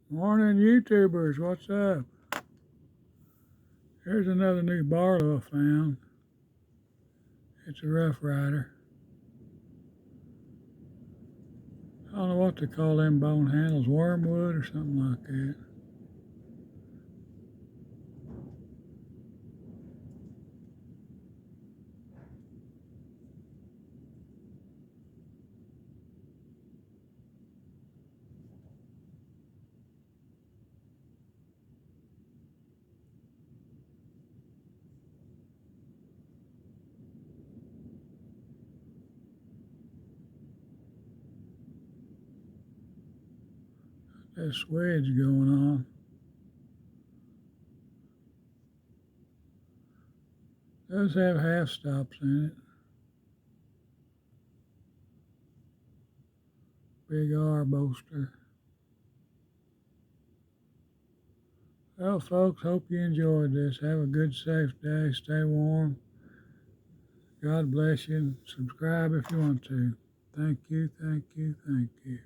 Morning, YouTubers. What's up? Here's another new barlow I found. It's a Rough Ryder. I don't know what to call them bone handles, wormwood or something like that. There's swedge going on. Does have half stops in it. Big R bolster. Well, folks, hope you enjoyed this. Have a good, safe day. Stay warm. God bless you. Subscribe if you want to. Thank you, thank you, thank you.